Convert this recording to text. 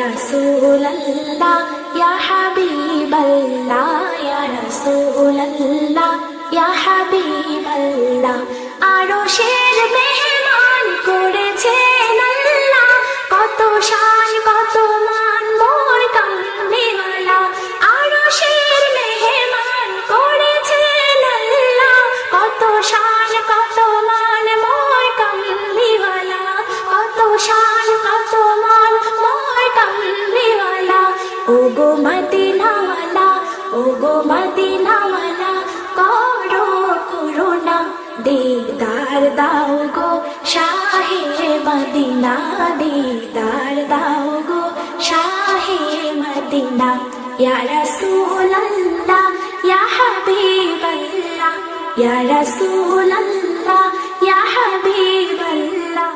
রাসূলুল্লাহ ইয়া হাবিবাল্লাহ ইয়া রাসূলুল্লাহ ইয়া হাবিবাল্লাহ আরশের মেহমান করেছেন আল্লাহ কত শান কত মান মোর কামলিওয়ালা আরশের মেহমান করেছেন আল্লাহ কত শান কত মান মোর কামলিওয়ালা কত শান কত মান মোর কামলিওয়ালা ওগো মদিনাওয়ালা ওগো মদিনাওয়ালা করো করুণা দিদার দাও গো শাহে মদিনা দিদার দাও গো শাহে মদিনা ইয়া রাসূলুল্লাহ ইয়া হাবিবাল্লাহ ইয়া রাসূলুল্লাহ ইয়া হাবিবাল্লাহ